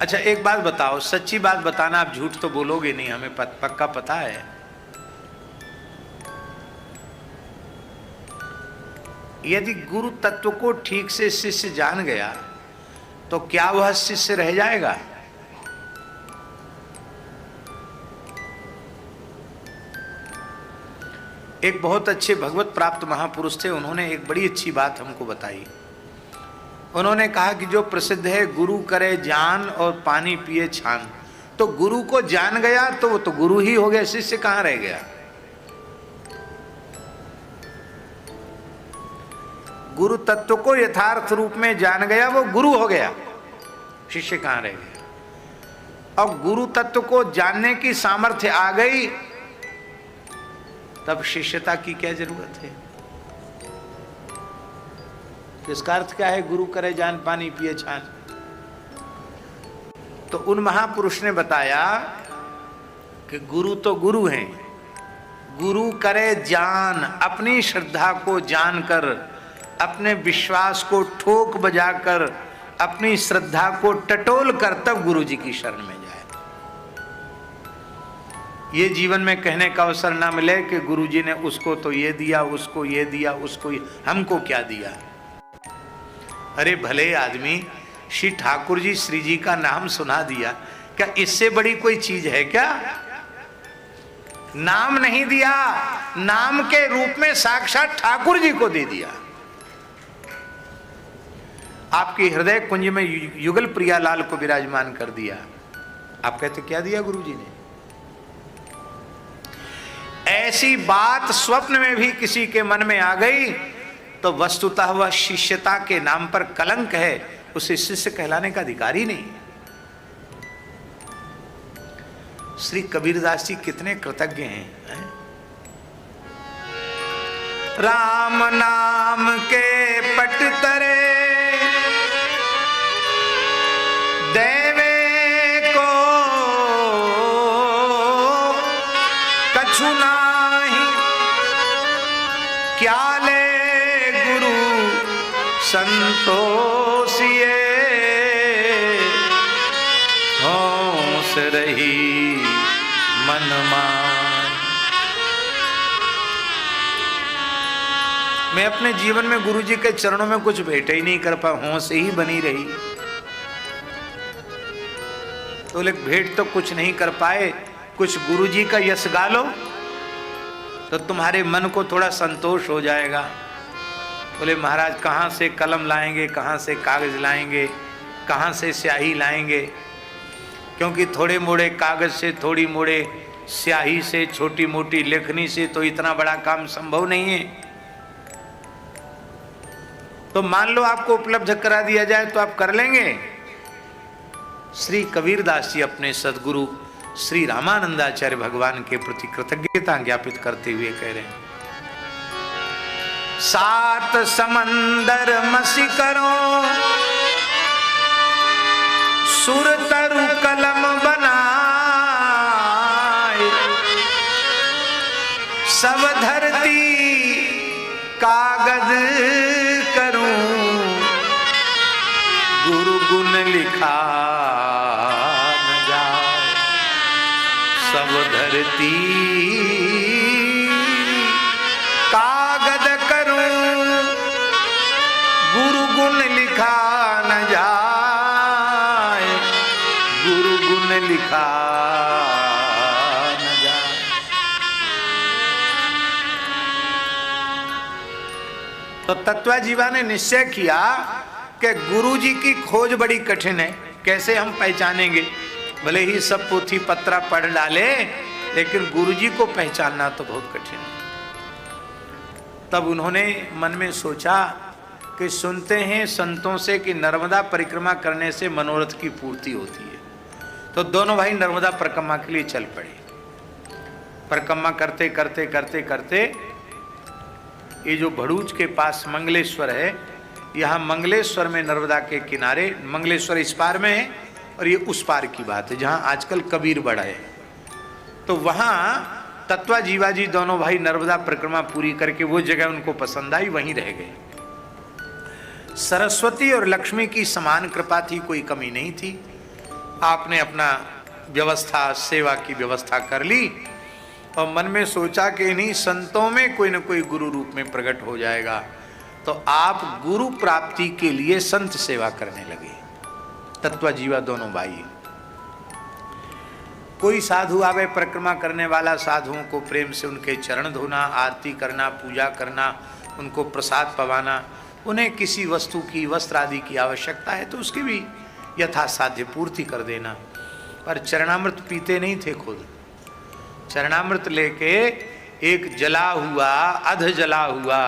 अच्छा एक बात बताओ, सच्ची बात बताना, आप झूठ तो बोलोगे नहीं, हमें पक्का पता है। यदि गुरु तत्व को ठीक से शिष्य जान गया तो क्या वह शिष्य रह जाएगा? एक बहुत अच्छे भगवत प्राप्त महापुरुष थे, उन्होंने एक बड़ी अच्छी बात हमको बताई। उन्होंने कहा कि जो प्रसिद्ध है गुरु करे जान और पानी पिए छान, तो गुरु को जान गया तो वो तो गुरु ही हो गया, शिष्य कहां रह गया? गुरु तत्व को यथार्थ रूप में जान गया वो गुरु हो गया, शिष्य कहां रह गया? और गुरु तत्व को जानने की सामर्थ्य आ गई तब शिष्यता की क्या जरूरत है? इसका अर्थ क्या है? गुरु करे जान पानी पिए छान। तो उन महापुरुष ने बताया कि गुरु तो गुरु हैं, गुरु करे जान, अपनी श्रद्धा को जानकर, अपने विश्वास को ठोक बजाकर, अपनी श्रद्धा को टटोल कर तब गुरु जी की शरण में जाए। ये जीवन में कहने का अवसर ना मिले कि गुरु जी ने उसको तो ये दिया, उसको ये दिया, उसको ये, हमको क्या दिया। अरे भले आदमी, श्री ठाकुर जी श्री जी का नाम सुना दिया, क्या इससे बड़ी कोई चीज है क्या? नाम नहीं दिया, नाम के रूप में साक्षात ठाकुर जी को दे दिया। आपकी हृदय कुंज में युगल प्रियालाल को विराजमान कर दिया। आप कहते क्या दिया गुरु जी ने? ऐसी बात स्वप्न में भी किसी के मन में आ गई तो वस्तुतः वह शिष्यता के नाम पर कलंक है, उसे शिष्य कहलाने का अधिकार ही नहीं। श्री कबीरदास जी कितने कृतज्ञ हैं। राम नाम के पट तरे देवे को कछु नाही, क्या ले गुरु संतोषिए, होश रही मन मान। मैं अपने जीवन में गुरु जी के चरणों में कुछ भेंट ही नहीं कर पाया, होश ही बनी रही। तो लेकिन भेंट तो कुछ नहीं कर पाए, कुछ गुरु जी का यश गा लो तो तुम्हारे मन को थोड़ा संतोष हो जाएगा। बोले महाराज कहाँ से कलम लाएंगे, कहाँ से कागज लाएंगे, कहाँ से स्याही लाएंगे, क्योंकि थोड़े मोड़े कागज से, थोड़ी मोड़े स्याही से, छोटी मोटी लेखनी से तो इतना बड़ा काम संभव नहीं है। तो मान लो आपको उपलब्ध करा दिया जाए तो आप कर लेंगे? श्री कबीरदास जी अपने सदगुरु श्री रामानंदाचार्य भगवान के प्रति कृतज्ञता ज्ञापित करते हुए कह रहे हैं, सात समंदर मसी करो, सुर तरु कलम बनाए, सब धरती कागज करूं, गुरु गुण लिखा न जाए, सब धरती कागज करूं, गुरु गुण लिखा न जाए, गुरु गुण लिखा न जाए। तो तत्वजीवा ने निश्चय किया कि गुरु जी की खोज बड़ी कठिन है, कैसे हम पहचानेंगे? भले ही सब पोथी पत्रा पढ़ डाले, लेकिन गुरु जी को पहचानना तो बहुत कठिन है। तब उन्होंने मन में सोचा कि सुनते हैं संतों से कि नर्मदा परिक्रमा करने से मनोरथ की पूर्ति होती है। तो दोनों भाई नर्मदा परिक्रमा के लिए चल पड़े। परिक्रमा करते करते करते करते ये जो भड़ूच के पास मंगलेश्वर है, यहाँ मंगलेश्वर में नर्मदा के किनारे, मंगलेश्वर इस पार में है और ये उस पार की बात है जहाँ आजकल कबीर बड़ा है। तो वहाँ तत्वजीवा जी दोनों भाई नर्मदा परिक्रमा पूरी करके वो जगह उनको पसंद आई, वहीं रह गए। सरस्वती और लक्ष्मी की समान कृपा थी, कोई कमी नहीं थी। आपने अपना व्यवस्था, सेवा की व्यवस्था कर ली और मन में सोचा कि इन्हीं संतों में कोई न कोई गुरु रूप में प्रकट हो जाएगा, तो आप गुरु प्राप्ति के लिए संत सेवा करने लगे, तत्व जीवा दोनों भाई। कोई साधु आवे परिक्रमा करने वाला, साधुओं को प्रेम से उनके चरण धोना, आरती करना, पूजा करना, उनको प्रसाद पवाना, उन्हें किसी वस्तु की, वस्त्र आदि की आवश्यकता है तो उसकी भी यथासाध्य पूर्ति कर देना। पर चरणामृत पीते नहीं थे खुद। चरणामृत लेके एक जला हुआ, अध जला हुआ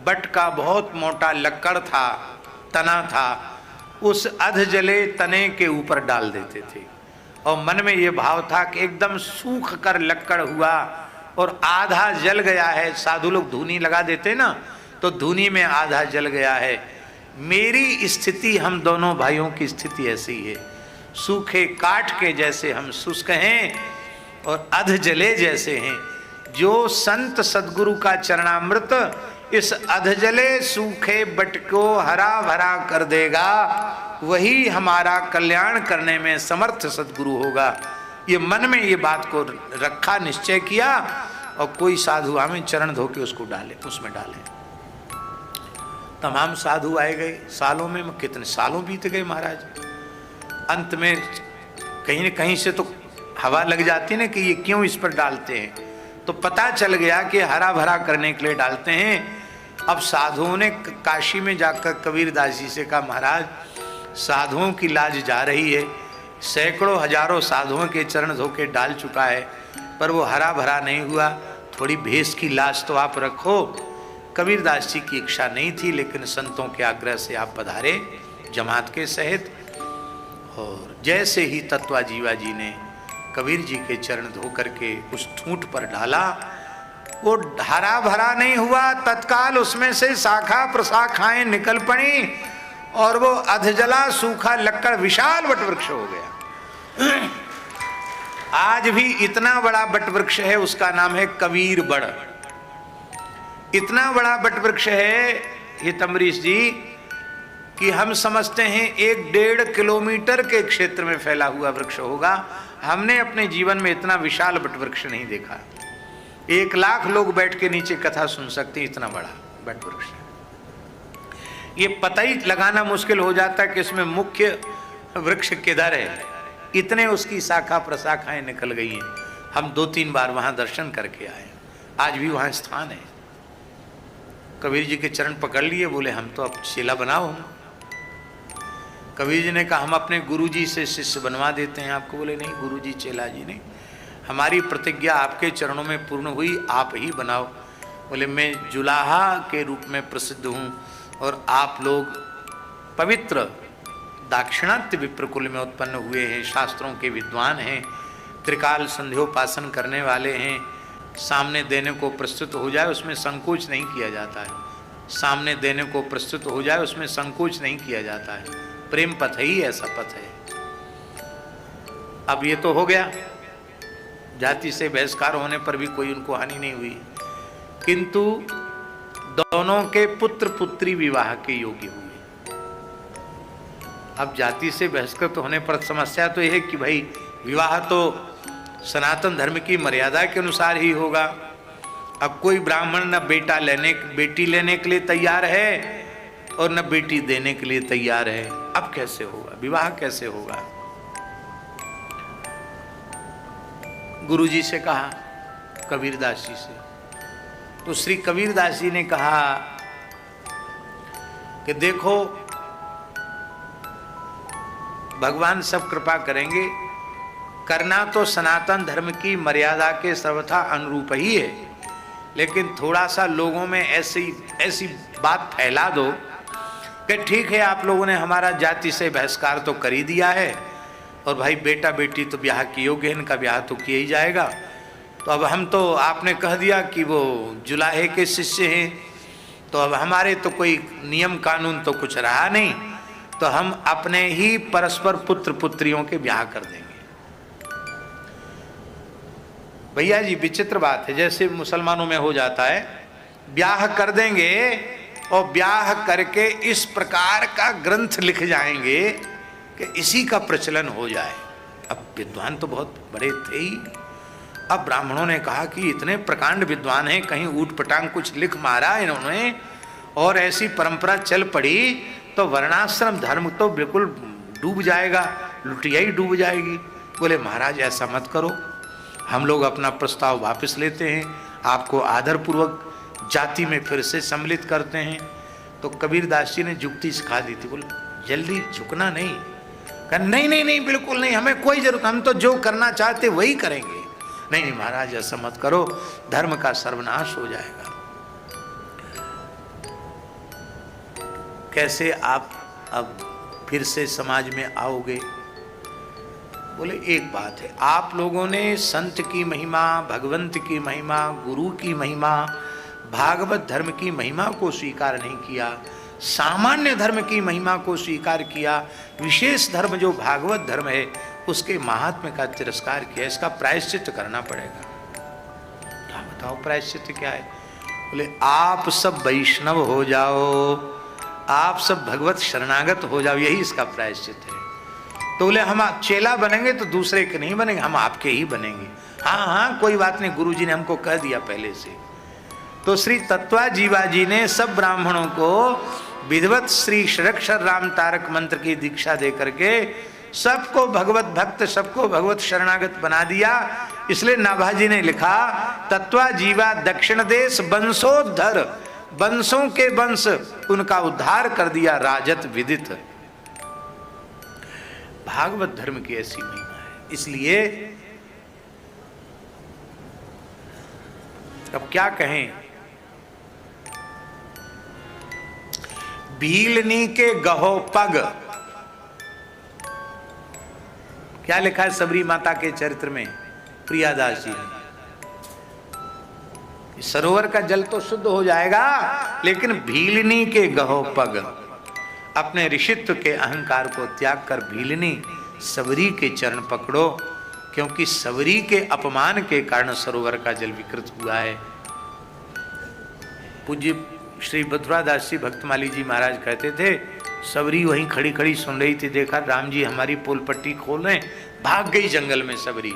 बट का बहुत मोटा लक्कड़ था, तना था, उस अध जले तने के ऊपर डाल देते थे और मन में ये भाव था कि एकदम सूख कर लक्कड़ हुआ और आधा जल गया है। साधु लोग धूनी लगा देते ना, तो धूनी में आधा जल गया है। मेरी स्थिति, हम दोनों भाइयों की स्थिति ऐसी है, सूखे काट के जैसे हम शुष्क हैं और अध जले जैसे हैं। जो संत सदगुरु का चरणामृत इस अधजले सूखे बट को हरा भरा कर देगा, वही हमारा कल्याण करने में समर्थ सदगुरु होगा। ये मन में ये बात को रखा, निश्चय किया और कोई साधु हमें चरण धो के उसको डाले, उसमें डाले। तमाम साधु आए गए, सालों में कितने सालों बीत गए महाराज। अंत में कहीं न कहीं से तो हवा लग जाती ना कि ये क्यों इस पर डालते हैं, तो पता चल गया कि हरा भरा करने के लिए डालते हैं। अब साधुओं ने काशी में जाकर कबीरदास जी से कहा, महाराज साधुओं की लाज जा रही है, सैकड़ों हजारों साधुओं के चरण धो के डाल चुका है पर वो हरा भरा नहीं हुआ, थोड़ी भेष की लाज तो आप रखो। कबीरदास जी की इच्छा नहीं थी, लेकिन संतों के आग्रह से आप पधारे जमात के सहित। और जैसे ही तत्वा जीवा जी ने कबीर जी के चरण धो करके उस ठूंठ पर डाला, वो हरा भरा नहीं हुआ, तत्काल उसमें से शाखा प्रशाखाएं निकल पड़ी और वो अधजला सूखा लक्कड़ विशाल वटवृक्ष हो गया। आज भी इतना बड़ा वटवृक्ष है, उसका नाम है कबीर बड़। इतना बड़ा वटवृक्ष है ये अम्बरीश जी कि हम समझते हैं 1-1.5 किलोमीटर के क्षेत्र में फैला हुआ वृक्ष होगा। हमने अपने जीवन में इतना विशाल वटवृक्ष नहीं देखा। 1 लाख लोग बैठ के नीचे कथा सुन सकते, इतना बड़ा वटवृक्ष है। ये पता ही लगाना मुश्किल हो जाता है कि इसमें मुख्य वृक्ष किधर है, इतने उसकी शाखा प्रशाखाएं निकल गई हैं। हम 2-3 बार वहां दर्शन करके आए, आज भी वहां स्थान है। कबीर जी के चरण पकड़ लिए, बोले हम तो अब चेला बनाओ। कबीर जी ने कहा हम अपने गुरु जी से शिष्य बनवा देते हैं आपको। बोले नहीं गुरु जी चेला जी नहीं, हमारी प्रतिज्ञा आपके चरणों में पूर्ण हुई, आप ही बनाओ। बोले मैं जुलाहा के रूप में प्रसिद्ध हूँ और आप लोग पवित्र दाक्षिणात्य विप्रकुल में उत्पन्न हुए हैं, शास्त्रों के विद्वान हैं, त्रिकाल संध्योपासन करने वाले हैं। सामने देने को प्रस्तुत हो जाए उसमें संकोच नहीं किया जाता है, सामने देने को प्रस्तुत हो जाए उसमें संकोच नहीं किया जाता है। प्रेम पथ ही ऐसा पथ है। अब ये तो हो गया, जाति से बहिष्कार होने पर भी कोई उनको हानि नहीं हुई, किंतु दोनों के पुत्र पुत्री विवाह के योग्य हुए। अब जाति से बहिष्कृत होने पर समस्या तो यह है कि भाई विवाह तो सनातन धर्म की मर्यादा के अनुसार ही होगा। अब कोई ब्राह्मण न बेटी लेने के लिए तैयार है और न बेटी देने के लिए तैयार है। अब कैसे होगा, विवाह कैसे होगा? गुरुजी से कहा, कबीरदास जी से, तो श्री कबीरदास जी ने कहा कि देखो भगवान सब कृपा करेंगे, करना तो सनातन धर्म की मर्यादा के सर्वथा अनुरूप ही है, लेकिन थोड़ा सा लोगों में ऐसी बात फैला दो कि ठीक है आप लोगों ने हमारा जाति से बहिष्कार तो कर ही दिया है और भाई बेटा बेटी तो ब्याह के योग्य है, इनका ब्याह तो किया ही जाएगा। तो अब हम तो आपने कह दिया कि वो जुलाहे के शिष्य हैं, तो अब हमारे तो कोई नियम कानून तो कुछ रहा नहीं, तो हम अपने ही परस्पर पुत्र पुत्रियों के ब्याह कर देंगे। भैया जी विचित्र बात है, जैसे मुसलमानों में हो जाता है, ब्याह कर देंगे और ब्याह करके इस प्रकार का ग्रंथ लिख जाएंगे कि इसी का प्रचलन हो जाए। अब विद्वान तो बहुत बड़े थे ही। अब ब्राह्मणों ने कहा कि इतने प्रकांड विद्वान हैं, कहीं ऊट पटांग कुछ लिख मारा इन्होंने और ऐसी परंपरा चल पड़ी तो वर्णाश्रम धर्म तो बिल्कुल डूब जाएगा, लुटिया ही डूब जाएगी। बोले महाराज ऐसा मत करो, हम लोग अपना प्रस्ताव वापस लेते हैं, आपको आदरपूर्वक जाति में फिर से सम्मिलित करते हैं। तो कबीरदास जी ने जुक्ति सिखा दी थी, बोले जल्दी झुकना नहीं। कहा नहीं नहीं नहीं बिल्कुल नहीं, हमें कोई जरूरत, हम तो जो करना चाहते वही करेंगे। नहीं नहीं महाराज ऐसा मत करो, धर्म का सर्वनाश हो जाएगा। कैसे आप अब फिर से समाज में आओगे? बोले एक बात है, आप लोगों ने संत की महिमा, भगवंत की महिमा, गुरु की महिमा, भागवत धर्म की महिमा को स्वीकार नहीं किया, सामान्य धर्म की महिमा को स्वीकार किया, विशेष धर्म जो भागवत धर्म है उसके महात्म्य का तिरस्कार किया। इसका प्रायश्चित करना पड़ेगा। क्या बताओ प्रायश्चित क्या है? बोले आप सब वैष्णव हो जाओ, आप सब भगवत शरणागत हो जाओ, यही इसका प्रायश्चित है। तो बोले हम चेला बनेंगे तो दूसरे के नहीं बनेंगे, हम आपके ही बनेंगे। हाँ हाँ कोई बात नहीं, गुरुजी ने हमको कह दिया पहले से। तो श्री तत्वा जीवा जी ने सब ब्राह्मणों को विधिवत श्री षडक्षर राम तारक मंत्र की दीक्षा दे करके सबको भगवत भक्त, सबको भगवत शरणागत बना दिया। इसलिए नाभाजी ने लिखा तत्वा जीवा दक्षिण देश वंशोद्धर, वंशों के वंश उनका उद्धार कर दिया राजत विदित। भागवत धर्म की ऐसी महिमा है। इसलिए अब क्या कहें, भीलनी के गहो पग, क्या लिखा है सबरी माता के चरित्र में प्रियादास जी ने। सरोवर का जल तो शुद्ध हो जाएगा, लेकिन भीलनी के गहो पग, अपने ऋषित्व के अहंकार को त्याग कर भीलनी सबरी के चरण पकड़ो, क्योंकि सबरी के अपमान के कारण सरोवर का जल विकृत हुआ है। पूज्य श्री बथुरादास जी भक्तमाली जी महाराज कहते थे, सबरी वहीं खड़ी खड़ी सुन रही थी, देखा राम जी हमारी पोल पट्टी खोल रहे, भाग गई जंगल में सबरी।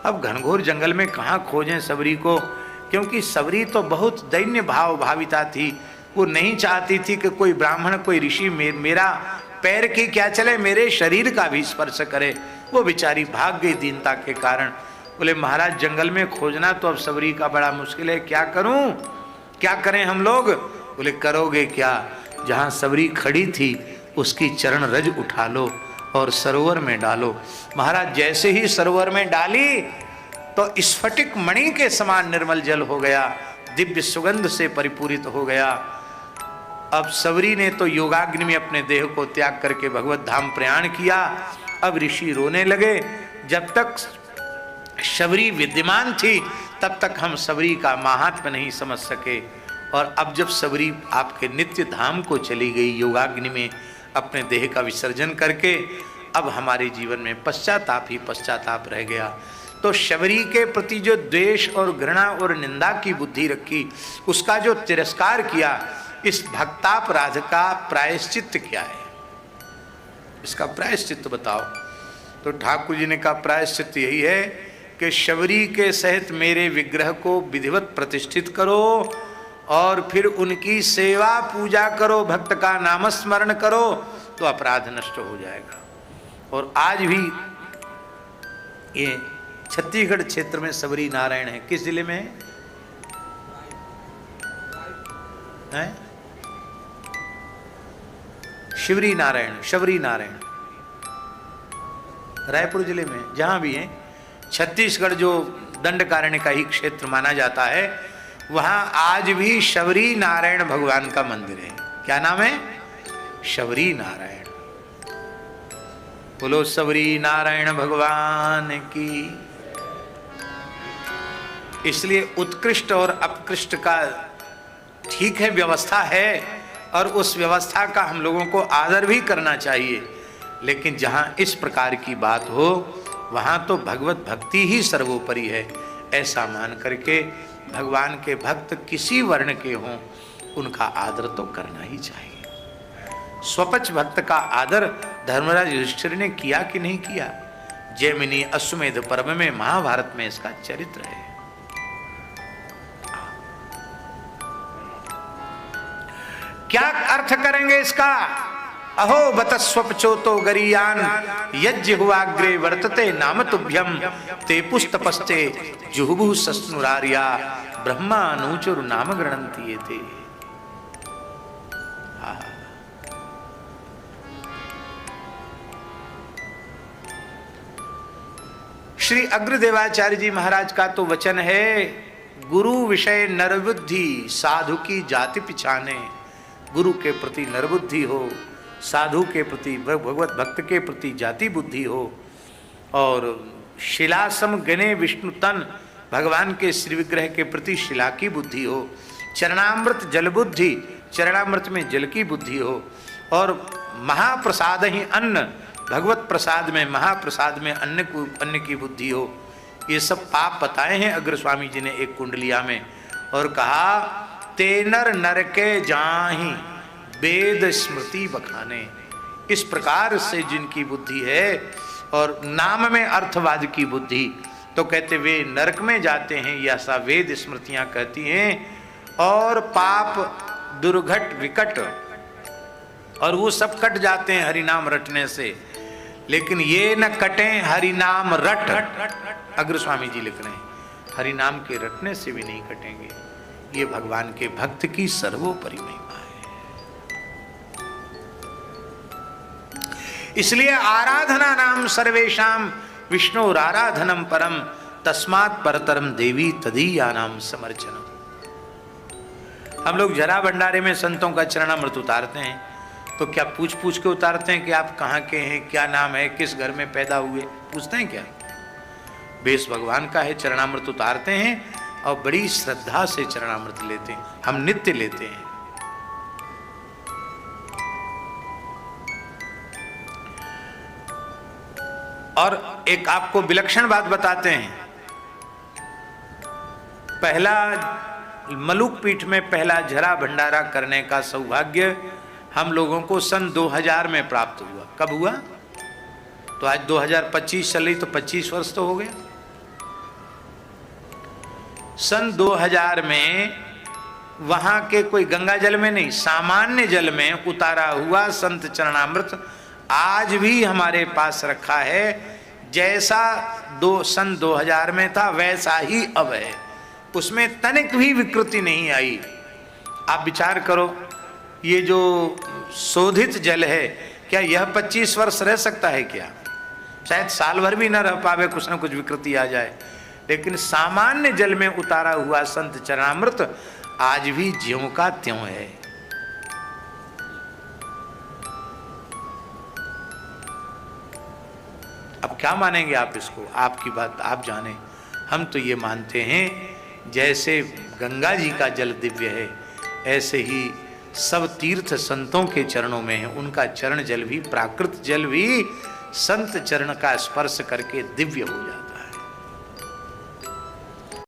अब घनघोर जंगल में कहाँ खोजें सबरी को, क्योंकि सबरी तो बहुत दैन्य भाव भाविता थी। वो नहीं चाहती थी कि कोई ब्राह्मण, कोई ऋषि मेरा पैर की क्या चले, मेरे शरीर का भी स्पर्श करे। वो बेचारी भाग गई दीनता के कारण। बोले महाराज जंगल में खोजना तो अब सबरी का बड़ा मुश्किल है, क्या करूं, क्या करें हम लोग? बोले करोगे क्या, जहां सबरी खड़ी थी उसकी चरण रज उठा लो और सरोवर में डालो। महाराज जैसे ही सरोवर में डाली तो स्फटिक मणि के समान निर्मल जल हो गया, दिव्य सुगंध से परिपूरित हो गया। अब सबरी ने तो योगाग्नि में अपने देह को त्याग करके भगवत धाम प्रयाण किया। अब ऋषि रोने लगे, जब तक सबरी विद्यमान थी तब तक हम सबरी का महात्म्य नहीं समझ सके, और अब जब सबरी आपके नित्य धाम को चली गई योगाग्नि में अपने देह का विसर्जन करके, अब हमारे जीवन में पश्चाताप ही पश्चाताप रह गया। तो शबरी के प्रति जो द्वेष और घृणा और निंदा की बुद्धि रखी, उसका जो तिरस्कार किया, इस भक्तापराध का प्रायश्चित क्या है? इसका प्रायश्चित बताओ। तो ठाकुर जी ने कहा प्रायश्चित यही है कि शबरी के सहित मेरे विग्रह को विधिवत प्रतिष्ठित करो और फिर उनकी सेवा पूजा करो, भक्त का नामस्मरण करो, तो अपराध नष्ट हो जाएगा। और आज भी ये छत्तीसगढ़ क्षेत्र में सबरी नारायण है। किस जिले में है? शिवरी नारायण, शबरी नारायण रायपुर जिले में, जहां भी है। छत्तीसगढ़ जो दंडकारण्य का ही क्षेत्र माना जाता है, वहां आज भी शबरी नारायण भगवान का मंदिर है। क्या नाम है? शबरी नारायण। बोलो सबरी नारायण भगवान की। इसलिए उत्कृष्ट और अपकृष्ट का ठीक है व्यवस्था है, और उस व्यवस्था का हम लोगों को आदर भी करना चाहिए, लेकिन जहाँ इस प्रकार की बात हो वहाँ तो भगवत भक्ति ही सर्वोपरि है। ऐसा मान करके भगवान के भक्त किसी वर्ण के हों, उनका आदर तो करना ही चाहिए। स्वपच भक्त का आदर धर्मराज युधिष्ठिर ने किया कि नहीं किया? जैमिनी अश्वमेध पर्व में, महाभारत में इसका चरित्र है। क्या अर्थ करेंगे इसका? अहो बतस्वपचोतो गरीयान यज्ञ हुआग्रे वर्तते नाम तुभ्यम ते पुस्तपस्ते जुहुबु सस्नुरार्या ब्रह्मानुचुर नाम गृणन्ति ये थे। श्री अग्रदेवाचार्य जी महाराज का तो वचन है, गुरु विषय नरबुद्धि साधु की जाति पिछाने। गुरु के प्रति नरबुद्धि हो, साधु के प्रति, भगवत भक्त के प्रति जाति बुद्धि हो, और शिलासम गणे विष्णु तन, भगवान के श्री विग्रह के प्रति शिला की बुद्धि हो। चरणामृत जल बुद्धि, चरणामृत में जल की बुद्धि हो। और महाप्रसाद ही अन्न, भगवत प्रसाद में, महाप्रसाद में अन्न की बुद्धि हो। ये सब पाप बताए हैं अग्र स्वामी जी ने एक कुंडलिया में, और कहा तेनर नर के जाहि वेद स्मृति बखाने। इस प्रकार से जिनकी बुद्धि है, और नाम में अर्थवाद की बुद्धि, तो कहते वे नरक में जाते हैं, ऐसा वेद स्मृतियां कहती हैं। और पाप दुर्घट विकट, और वो सब कट जाते हैं हरिनाम रटने से, लेकिन ये न कटे हरिनाम रट। अग्र स्वामी जी लिख रहे हैं, हरिनाम के रटने से भी नहीं कटेंगे। ये भगवान के भक्त की सर्वोपरि महिमा है। इसलिए आराधना नाम सर्वेशाम विष्णु आराधनम परम तस्मात् परतरम देवी तदीया नाम समर्चनम। हम लोग जरा भंडारे में संतों का चरणामृत उतारते हैं तो क्या पूछ पूछ के उतारते हैं कि आप कहाँ के हैं, क्या नाम है, किस घर में पैदा हुए, पूछते हैं क्या? बेस भगवान का है, चरणामृत उतारते हैं और बड़ी श्रद्धा से चरणामृत लेते हैं। हम नित्य लेते हैं। और एक आपको विलक्षण बात बताते हैं। पहला मलुक पीठ में पहला झरा भंडारा करने का सौभाग्य हम लोगों को सन 2000 में प्राप्त हुआ। कब हुआ? तो आज 2025 चल रही, तो 25 वर्ष तो हो गया। सन 2000 में वहां के कोई गंगा जल में नहीं, सामान्य जल में उतारा हुआ संत चरणामृत आज भी हमारे पास रखा है। जैसा सन 2000 में था वैसा ही अब है, उसमें तनिक भी विकृति नहीं आई। आप विचार करो, ये जो शोधित जल है, क्या यह 25 वर्ष रह सकता है? क्या शायद साल भर भी न रह पावे, कुछ न कुछ विकृति आ जाए। लेकिन सामान्य जल में उतारा हुआ संत चरणामृत आज भी ज्यों का त्यों है। अब क्या मानेंगे आप इसको? आपकी बात आप जाने। हम तो ये मानते हैं जैसे गंगा जी का जल दिव्य है, ऐसे ही सब तीर्थ संतों के चरणों में है। उनका चरण जल भी, प्राकृत जल भी संत चरण का स्पर्श करके दिव्य हो जाता है।